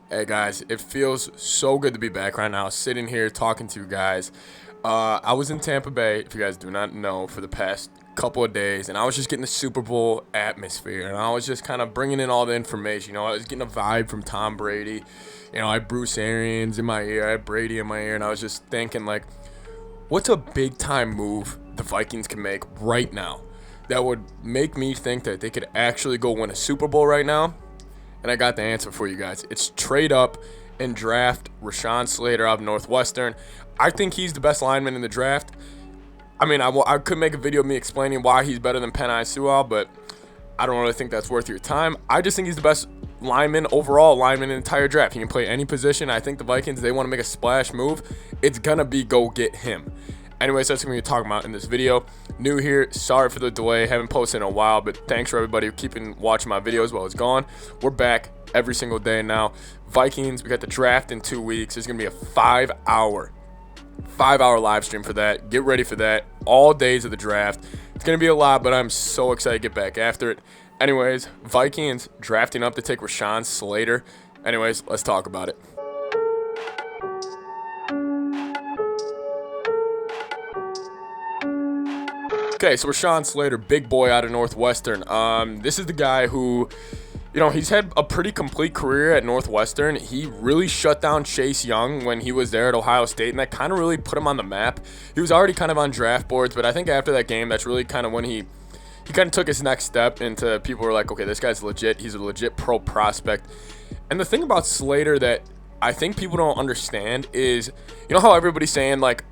Hey guys, it feels so good to be back right now, sitting here talking to you guys. I was in Tampa Bay, if you guys do not know, for the past couple of days, and I was just getting the Super Bowl atmosphere, and I was just kind of bringing in all the information. I was getting a vibe from Tom Brady. I had Bruce Arians in my ear, I had Brady in my ear, and I was just thinking, like, what's a big time move the Vikings can make right now that would make me think that they could actually go win a Super Bowl right now? And I got the answer for you guys. It's trade up and draft Rashawn Slater out of Northwestern. I think he's the best lineman in the draft. I mean, I could make a video of me explaining why he's better than Penei Sewell, but I don't really think that's worth your time. I just think he's the best overall lineman in the entire draft. He can play any position. I think the Vikings, they want to make a splash move. It's going to be go get him. Anyways, that's what we're talking about in this video. New here, sorry for the delay, haven't posted in a while, but thanks for everybody keeping watching my videos while it's gone. We're back every single day now. Vikings, we got the draft in 2 weeks. There's gonna be a 5-hour live stream for that. Get ready for that. All days of the draft. It's gonna be a lot, but I'm so excited to get back after it. Anyways, Vikings drafting up to take Rashawn Slater. Anyways, let's talk about it. Okay, so Rashawn Slater, big boy out of Northwestern. This is the guy who, he's had a pretty complete career at Northwestern. He really shut down Chase Young when he was there at Ohio State, and that kind of really put him on the map. He was already kind of on draft boards, but I think after that game, that's really kind of when he kind of took his next step into people were like, okay, this guy's legit. He's a legit pro prospect. And the thing about Slater that I think people don't understand is, how everybody's saying, like,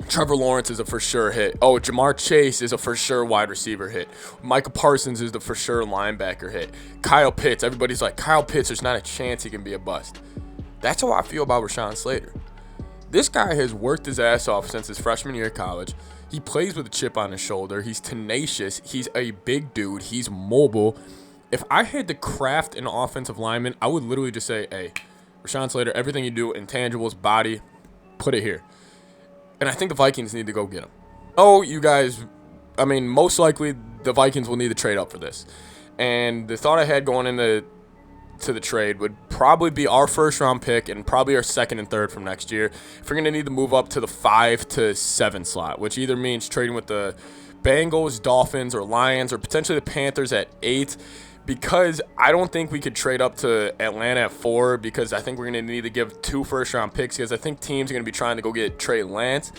Trevor Lawrence is a for sure hit. Oh, Jamar Chase is a for sure wide receiver hit. Micah Parsons is the for sure linebacker hit. Kyle Pitts, everybody's like, Kyle Pitts, there's not a chance he can be a bust. That's how I feel about Rashawn Slater. This guy has worked his ass off since his freshman year of college. He plays with a chip on his shoulder. He's tenacious. He's a big dude. He's mobile. If I had to craft an offensive lineman, I would literally just say, hey, Rashawn Slater, everything you do, intangibles, body, put it here. And I think the Vikings need to go get him. Oh, you guys, most likely the Vikings will need to trade up for this. And the thought I had going into the trade would probably be our first round pick and probably our second and third from next year. If we're going to need to move up to the 5 to 7 slot, which either means trading with the Bengals, Dolphins, or Lions, or potentially the Panthers at 8. Because I don't think we could trade up to Atlanta at 4, because I think we're going to need to give 2 first-round picks, because I think teams are going to be trying to go get Trey Lance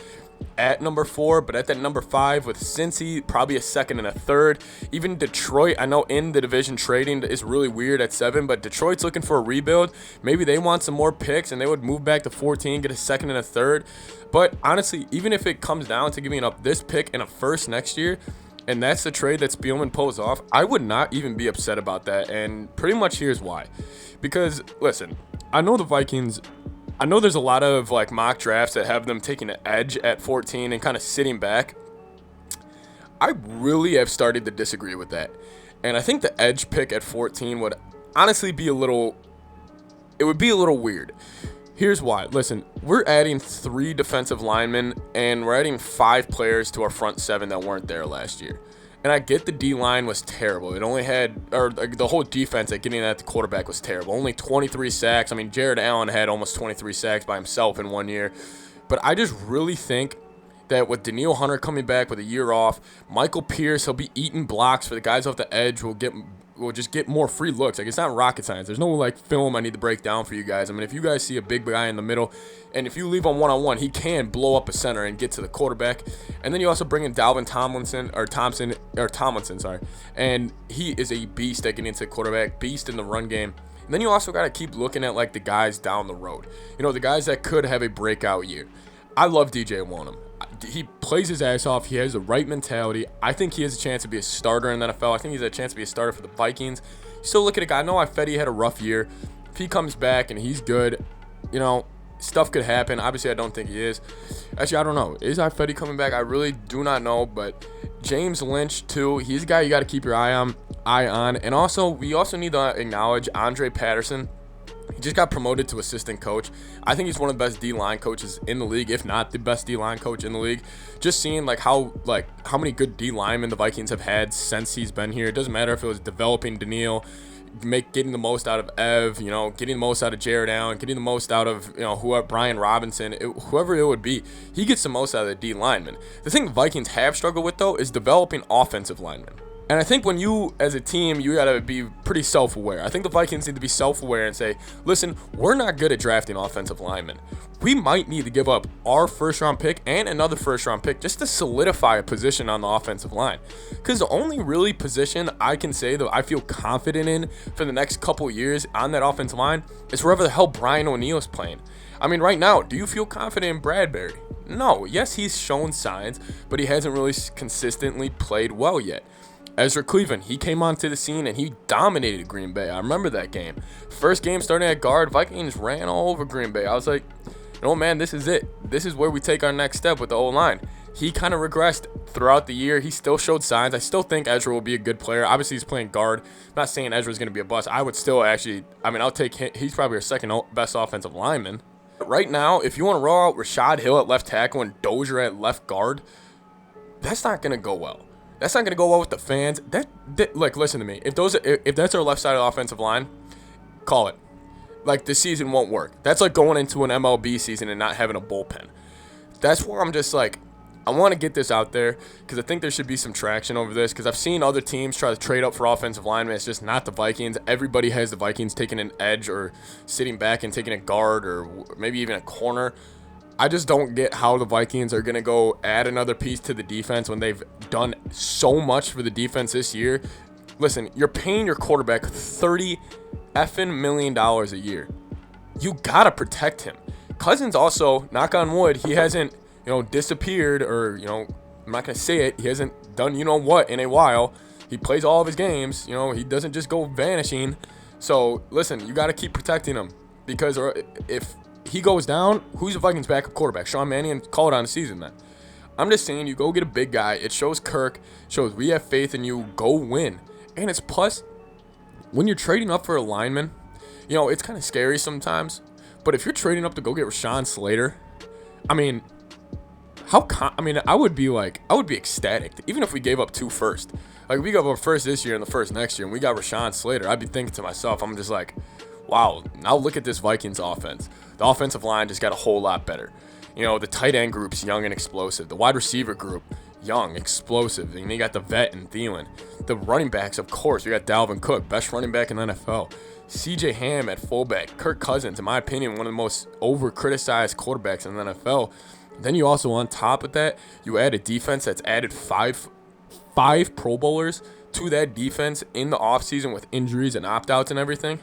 at number 4, but at that number 5 with Cincy, probably a second and a third. Even Detroit, I know in the division trading is really weird at 7, but Detroit's looking for a rebuild. Maybe they want some more picks, and they would move back to 14, get a second and a third. But honestly, even if it comes down to giving up this pick and a first next year, and that's the trade that Spielman pulls off, I would not even be upset about that. And pretty much here's why. Because, listen, I know the Vikings, I know there's a lot of like mock drafts that have them taking an edge at 14 and kind of sitting back. I really have started to disagree with that. And I think the edge pick at 14 would honestly be a little weird. Here's why. Listen, we're adding 3 defensive linemen, and we're adding 5 players to our front 7 that weren't there last year. And I get the D-line was terrible. It only had, or the whole defense at getting at the quarterback was terrible. Only 23 sacks. Jared Allen had almost 23 sacks by himself in 1 year. But I just really think that with Danielle Hunter coming back with a year off, Michael Pierce, he'll be eating blocks for the guys off the edge. We'll just get more free looks. Like, it's not rocket science. There's no like film I need to break down for you guys. If you guys see a big guy in the middle, and if you leave on one-on-one, he can blow up a center and get to the quarterback. And then you also bring in Dalvin Tomlinson, and he is a beast at getting into the quarterback, beast in the run game. And then you also got to keep looking at like the guys down the road. The guys that could have a breakout year. I love DJ Wonnum. He plays his ass off. He has the right mentality. I think he has a chance to be a starter in the NFL. I think he's a chance to be a starter for the Vikings. Still look at a guy. I know Ifedi had a rough year. If he comes back and he's good, stuff could happen. Obviously, I don't think he is. Actually, I don't know. Is Ifedi coming back? I really do not know. But James Lynch, too, he's a guy you got to keep your eye on. And also, we also need to acknowledge Andre Patterson. He just got promoted to assistant coach. I think he's one of the best D-line coaches in the league, if not the best D-line coach in the league. Just seeing how many good D linemen the Vikings have had since he's been here. It doesn't matter if it was developing Daniil, getting the most out of Ev, getting the most out of Jared Allen, getting the most out of, whoever, Brian Robinson, whoever it would be. He gets the most out of the D linemen. The thing the Vikings have struggled with, though, is developing offensive linemen. And I think when you, as a team, you got to be pretty self-aware. I think the Vikings need to be self-aware and say, listen, we're not good at drafting offensive linemen. We might need to give up our first-round pick and another first-round pick just to solidify a position on the offensive line. Because the only really position I can say that I feel confident in for the next couple years on that offensive line is wherever the hell Brian O'Neill's playing. I mean, right now, do you feel confident in Bradbury? No. Yes, he's shown signs, but he hasn't really consistently played well yet. Ezra Cleveland, he came onto the scene and he dominated Green Bay. I remember that game. First game starting at guard, Vikings ran all over Green Bay. I was like, man, this is it. This is where we take our next step with the O-line. He kind of regressed throughout the year. He still showed signs. I still think Ezra will be a good player. Obviously, he's playing guard. I'm not saying Ezra's going to be a bust. I would still I'll take him. He's probably our second best offensive lineman. Right now, if you want to roll out Rashad Hill at left tackle and Dozier at left guard, that's not going to go well. That's not going to go well with the fans. Like, listen to me. If that's our left side of the offensive line, call it. Like, the season won't work. That's like going into an MLB season and not having a bullpen. That's where I'm just like, I want to get this out there because I think there should be some traction over this because I've seen other teams try to trade up for offensive linemen. It's just not the Vikings. Everybody has the Vikings taking an edge or sitting back and taking a guard or maybe even a corner. I just don't get how the Vikings are going to go add another piece to the defense when they've done so much for the defense this year. Listen, you're paying your quarterback $30 million a year. You got to protect him. Cousins also, knock on wood, he hasn't, disappeared or, I'm not going to say it. He hasn't done what in a while. He plays all of his games. He doesn't just go vanishing. So, listen, you got to keep protecting him because if he goes down, who's the Vikings' backup quarterback? Sean Mannion, call it on the season, man. I'm just saying, you go get a big guy. It shows Kirk, shows we have faith in you. Go win. And it's plus, when you're trading up for a lineman, it's kind of scary sometimes. But if you're trading up to go get Rashawn Slater, I mean, I would be ecstatic. Even if we gave up 2 first. Like, if we gave up first this year and the first next year, and we got Rashawn Slater, I'd be thinking to myself, I'm just like, wow, now look at this Vikings offense. The offensive line just got a whole lot better. The tight end group's young and explosive. The wide receiver group, young, explosive. And you got the vet and Thielen. The running backs, of course, we got Dalvin Cook, best running back in the NFL. CJ Ham at fullback. Kirk Cousins, in my opinion, one of the most over-criticized quarterbacks in the NFL. Then you also, on top of that, you add a defense that's added five Pro Bowlers to that defense in the offseason with injuries and opt-outs and everything.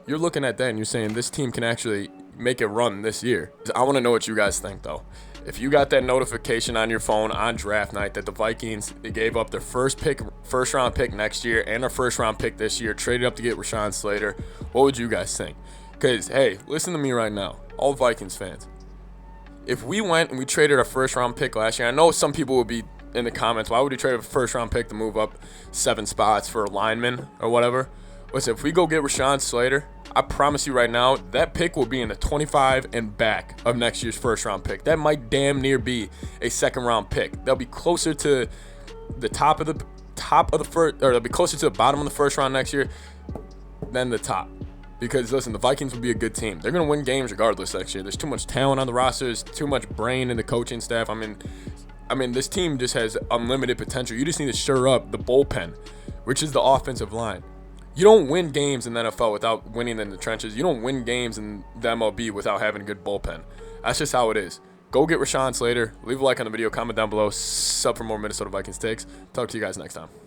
You're looking at that and you're saying this team can actually make a run this year. I want to know what you guys think, though. If you got that notification on your phone on draft night that the Vikings gave up their first round pick next year and their first round pick this year, traded up to get Rashawn Slater, what would you guys think? Because, hey, listen to me right now, all Vikings fans. If we went and we traded our first round pick last year, I know some people would be in the comments, why would you trade a first round pick to move up 7 spots for a lineman or whatever? Listen, if we go get Rashawn Slater, I promise you right now, that pick will be in the 25 and back of next year's first round pick. That might damn near be a second round pick. They'll be closer to the top of the first, or they'll be closer to the bottom of the first round next year than the top. Because listen, the Vikings will be a good team. They're gonna win games regardless next year. There's too much talent on the roster. There's too much brain in the coaching staff. I mean, this team just has unlimited potential. You just need to shore up the bullpen, which is the offensive line. You don't win games in the NFL without winning in the trenches. You don't win games in the MLB without having a good bullpen. That's just how it is. Go get Rashawn Slater. Leave a like on the video. Comment down below. Sub for more Minnesota Vikings takes. Talk to you guys next time.